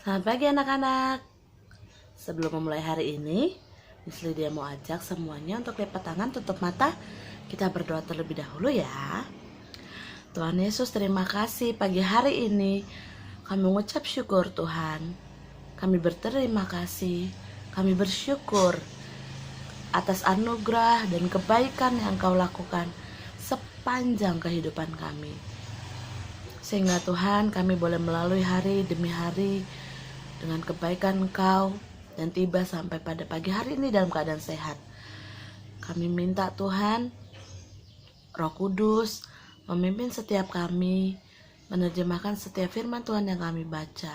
Selamat pagi anak-anak. Sebelum memulai hari ini, Miss Lydia mau ajak semuanya untuk lipat tangan, tutup mata. Kita berdoa terlebih dahulu ya. Tuhan Yesus, terima kasih pagi hari ini. Kami mengucap syukur Tuhan. Kami berterima kasih. Kami bersyukur atas anugerah dan kebaikan yang Kau lakukan sepanjang kehidupan kami. Sehingga Tuhan, kami boleh melalui hari demi hari dengan kebaikan Engkau dan tiba sampai pada pagi hari ini dalam keadaan sehat. Kami minta Tuhan, Roh Kudus memimpin setiap kami, menerjemahkan setiap firman Tuhan yang kami baca.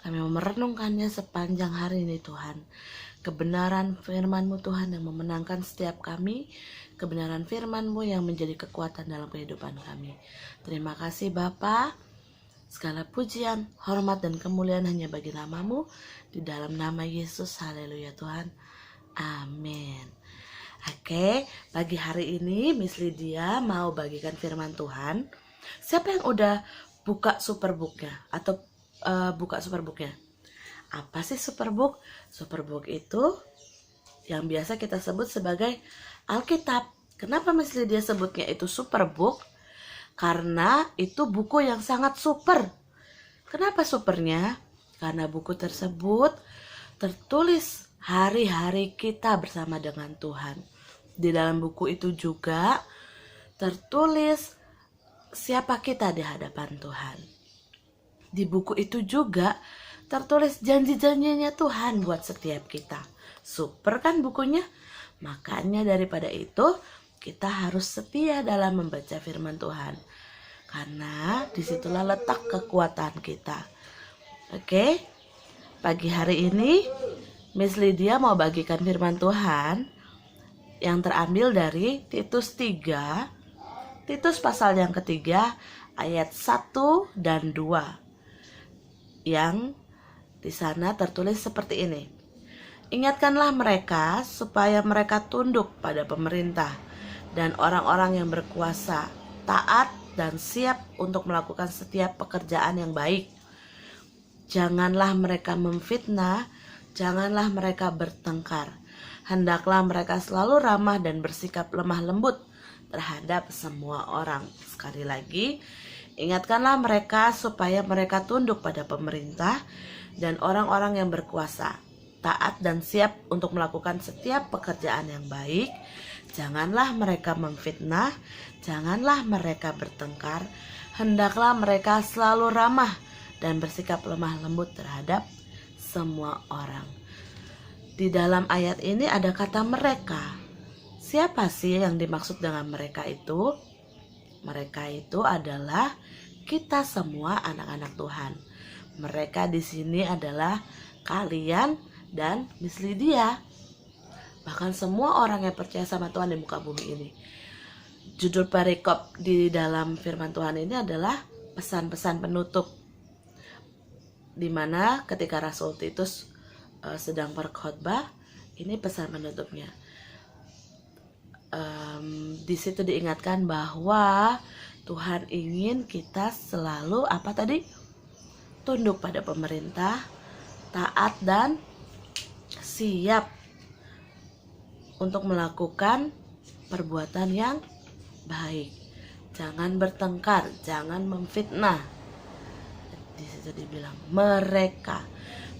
Kami mau merenungkannya sepanjang hari ini Tuhan. Kebenaran firman-Mu Tuhan yang memenangkan setiap kami, kebenaran firman-Mu yang menjadi kekuatan dalam kehidupan kami. Terima kasih Bapa. Segala pujian, hormat, dan kemuliaan hanya bagi nama-Mu. Di dalam nama Yesus, haleluya Tuhan. Amin. Oke, pagi hari ini Miss Lydia mau bagikan firman Tuhan. Siapa yang udah buka Superbook-nya atau buka Superbook-nya? Apa sih Superbook? Superbook itu yang biasa kita sebut sebagai Alkitab. Kenapa Miss Lydia sebutnya itu Superbook? Karena itu buku yang sangat super. Kenapa supernya? Karena buku tersebut tertulis hari-hari kita bersama dengan Tuhan. Di dalam buku itu juga tertulis siapa kita di hadapan Tuhan. Di buku itu juga tertulis janji-janjinya Tuhan buat setiap kita. Super kan bukunya? Makanya daripada itu kita harus setia dalam membaca firman Tuhan. Karena disitulah letak kekuatan kita. Oke, pagi hari ini Miss Lydia mau bagikan firman Tuhan yang terambil dari Titus 3, Titus pasal yang ketiga ayat 1 dan 2. Yang di sana tertulis seperti ini. Ingatkanlah mereka supaya mereka tunduk pada pemerintah dan orang-orang yang berkuasa, taat dan siap untuk melakukan setiap pekerjaan yang baik. Janganlah mereka memfitnah, janganlah mereka bertengkar. Hendaklah mereka selalu ramah dan bersikap lemah lembut terhadap semua orang. Sekali lagi, ingatkanlah mereka supaya mereka tunduk pada pemerintah dan orang-orang yang berkuasa, taat dan siap untuk melakukan setiap pekerjaan yang baik. Janganlah mereka memfitnah, janganlah mereka bertengkar. Hendaklah mereka selalu ramah dan bersikap lemah lembut terhadap semua orang. Di dalam ayat ini ada kata mereka. Siapa sih yang dimaksud dengan mereka itu? Mereka itu adalah kita semua anak-anak Tuhan. Mereka di sini adalah kalian dan Miss Lydia. Bahkan semua orang yang percaya sama Tuhan di muka bumi ini. Judul perikop di dalam firman Tuhan ini adalah pesan-pesan penutup, di mana ketika Rasul Titus sedang berkhotbah, ini pesan penutupnya. Di situ diingatkan bahwa Tuhan ingin kita selalu apa tadi? Tunduk pada pemerintah, taat dan siap untuk melakukan perbuatan yang baik. Jangan bertengkar, jangan memfitnah. Di situ dibilang mereka.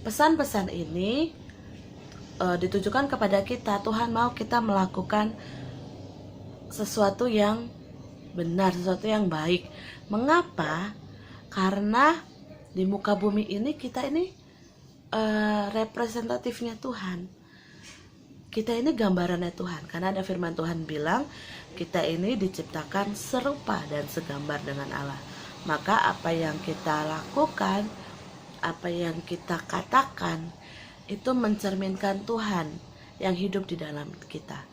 Pesan-pesan ini ditujukan kepada kita. Tuhan mau kita melakukan sesuatu yang benar, sesuatu yang baik. Mengapa? Karena di muka bumi ini kita ini representatifnya Tuhan. Kita ini gambarannya Tuhan. Karena ada firman Tuhan bilang kita ini diciptakan serupa dan segambar dengan Allah. Maka apa yang kita lakukan, apa yang kita katakan, itu mencerminkan Tuhan yang hidup di dalam kita.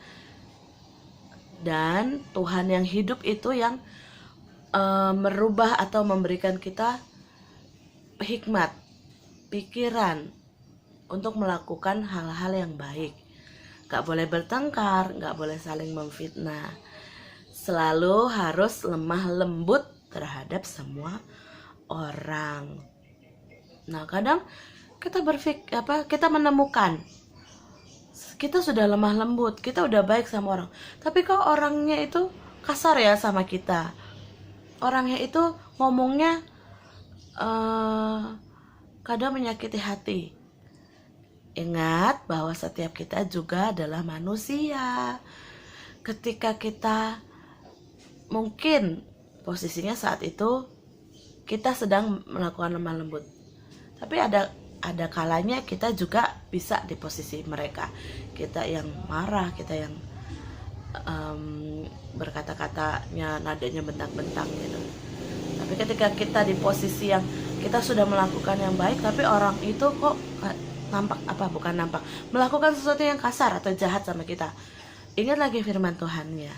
Dan Tuhan yang hidup itu yang merubah atau memberikan kita hikmat, pikiran untuk melakukan hal-hal yang baik. Gak boleh bertengkar, gak boleh saling memfitnah. Selalu harus lemah lembut terhadap semua orang. Nah, kadang kita kita menemukan kita sudah lemah lembut, kita udah baik sama orang, tapi kok orangnya itu kasar ya sama kita. Orangnya itu ngomongnya kadang menyakiti hati. Ingat bahwa setiap kita juga adalah manusia. Ketika kita mungkin posisinya saat itu kita sedang melakukan lemah lembut, tapi ada kalanya kita juga bisa di posisi mereka. Kita yang marah, kita yang berkata-katanya nadanya bentang-bentang gitu. Tapi ketika kita di posisi yang kita sudah melakukan yang baik, tapi orang itu kok melakukan sesuatu yang kasar atau jahat sama kita. Ingat lagi firman Tuhannya,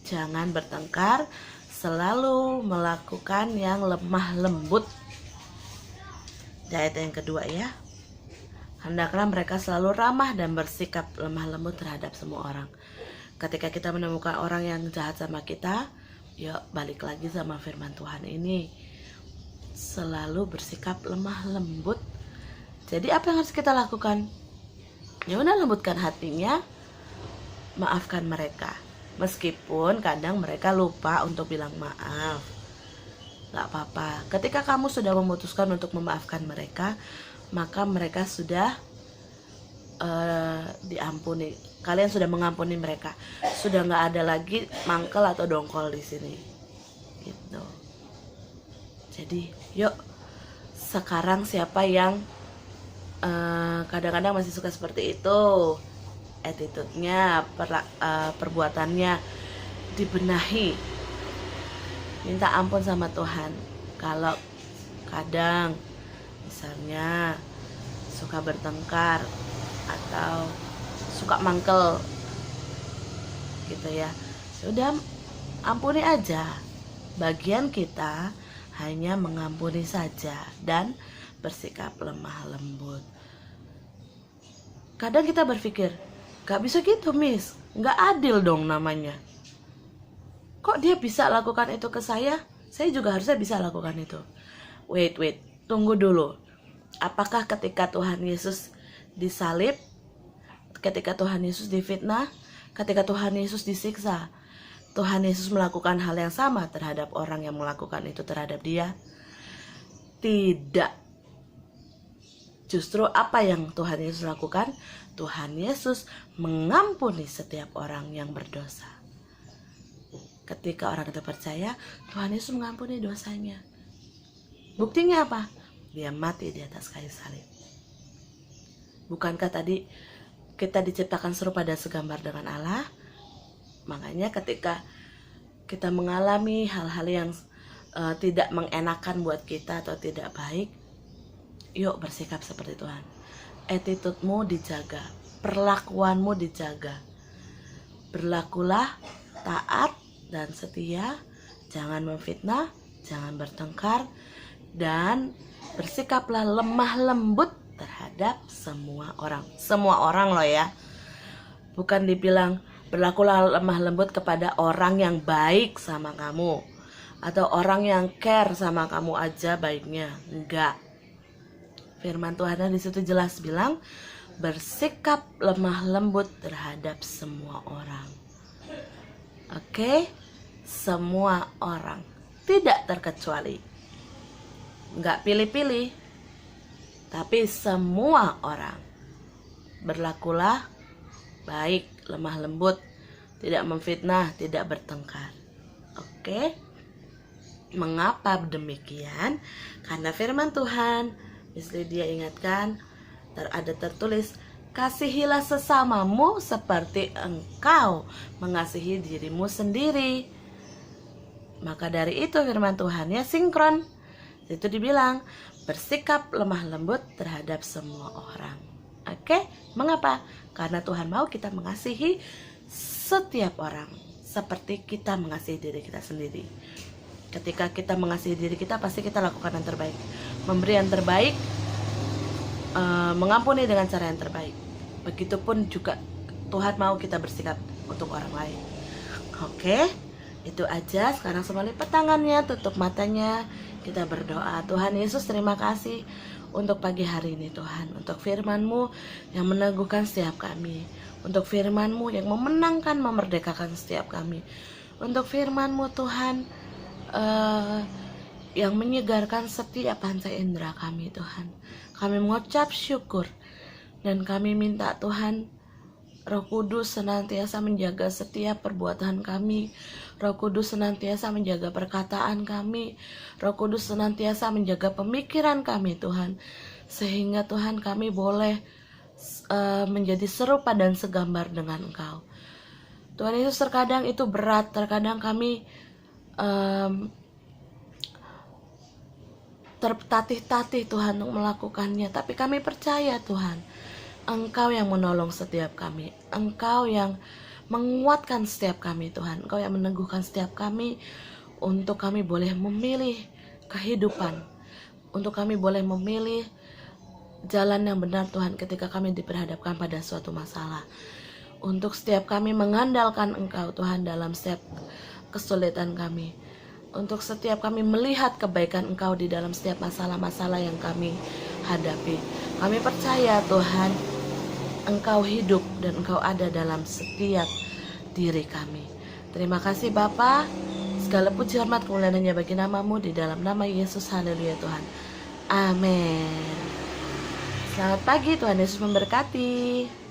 jangan bertengkar, selalu melakukan yang lemah lembut. Di ayat yang kedua ya, hendaklah mereka selalu ramah dan bersikap lemah lembut terhadap semua orang. Ketika kita menemukan orang yang jahat sama kita, yuk balik lagi sama firman Tuhan ini, selalu bersikap lemah lembut. Jadi apa yang harus kita lakukan? Ya udah, lembutkan hatinya, maafkan mereka. Meskipun kadang mereka lupa untuk bilang maaf, gak apa-apa. Ketika kamu sudah memutuskan untuk memaafkan mereka, maka mereka sudah diampuni. Kalian sudah mengampuni mereka. Sudah gak ada lagi mangkel atau dongkol di sini. Gitu. Jadi, yuk sekarang siapa yang kadang-kadang masih suka seperti itu, attitude-nya, perbuatannya dibenahi. Minta ampun sama Tuhan. Kalau kadang misalnya suka bertengkar atau suka mangkel gitu ya, sudah ampuni aja. Bagian kita hanya mengampuni saja dan bersikap lemah lembut. Kadang kita berpikir, gak bisa gitu Miss, gak adil dong namanya. Kok dia bisa lakukan itu ke saya juga harusnya bisa lakukan itu. Wait, tunggu dulu. Apakah ketika Tuhan Yesus disalib, ketika Tuhan Yesus difitnah, ketika Tuhan Yesus disiksa, Tuhan Yesus melakukan hal yang sama terhadap orang yang melakukan itu terhadap dia? Tidak. Justru apa yang Tuhan Yesus lakukan? Tuhan Yesus mengampuni setiap orang yang berdosa. Ketika orang itu percaya, Tuhan Yesus mengampuni dosanya. Buktinya apa? Dia mati di atas kayu salib. Bukankah tadi kita diciptakan serupa dan segambar dengan Allah? Makanya ketika kita mengalami hal-hal yang tidak mengenakan buat kita atau tidak baik, yuk bersikap seperti Tuhan. Attitude-mu dijaga, perlakuanmu dijaga. Berlakulah taat dan setia, jangan memfitnah, jangan bertengkar, dan bersikaplah lemah lembut terhadap semua orang. Semua orang loh ya. Bukan dibilang berlakulah lemah lembut kepada orang yang baik sama kamu, atau orang yang care sama kamu aja baiknya. Enggak. Firman Tuhan di situ jelas bilang, bersikap lemah lembut terhadap semua orang. Oke? Semua orang, tidak terkecuali. Enggak pilih-pilih, tapi semua orang. Berlakulah baik, lemah lembut, tidak memfitnah, tidak bertengkar. Oke? Mengapa demikian? Karena firman Tuhan, misal dia ingatkan, ada tertulis, kasihilah sesamamu seperti engkau mengasihi dirimu sendiri. Maka dari itu firman Tuhannya sinkron. Itu dibilang, bersikap lemah lembut terhadap semua orang. Oke? Mengapa? Karena Tuhan mau kita mengasihi setiap orang seperti kita mengasihi diri kita sendiri. Ketika kita mengasihi diri kita, pasti kita lakukan yang terbaik, memberi yang terbaik, mengampuni dengan cara yang terbaik. Begitupun juga Tuhan mau kita bersikap untuk orang lain. Oke? Itu aja. Sekarang semua lipat tangannya, tutup matanya, kita berdoa. Tuhan Yesus, terima kasih untuk pagi hari ini Tuhan, untuk firman-Mu yang meneguhkan setiap kami, untuk firman-Mu yang memenangkan, memerdekakan setiap kami, untuk firman-Mu Tuhan yang menyegarkan setiap panca indera kami Tuhan. Kami mengucap syukur dan kami minta Tuhan, Roh Kudus senantiasa menjaga setiap perbuatan kami. Roh Kudus senantiasa menjaga perkataan kami. Roh Kudus senantiasa menjaga pemikiran kami Tuhan. Sehingga Tuhan kami boleh menjadi serupa dan segambar dengan Engkau. Tuhan Yesus, terkadang itu berat. Terkadang kami tertatih-tatih Tuhan untuk melakukannya. Tapi kami percaya Tuhan, Engkau yang menolong setiap kami, Engkau yang menguatkan setiap kami Tuhan, Engkau yang meneguhkan setiap kami, untuk kami boleh memilih kehidupan, untuk kami boleh memilih jalan yang benar Tuhan ketika kami diperhadapkan pada suatu masalah. Untuk setiap kami mengandalkan Engkau Tuhan dalam setiap kesulitan kami, untuk setiap kami melihat kebaikan Engkau di dalam setiap masalah-masalah yang kami hadapi. Kami percaya Tuhan, Engkau hidup dan Engkau ada dalam setiap diri kami. Terima kasih Bapa. Segala puji hormat kemuliaan hanya bagi nama-Mu, di dalam nama Yesus. Haleluya Tuhan. Amin. Selamat pagi, Tuhan Yesus memberkati.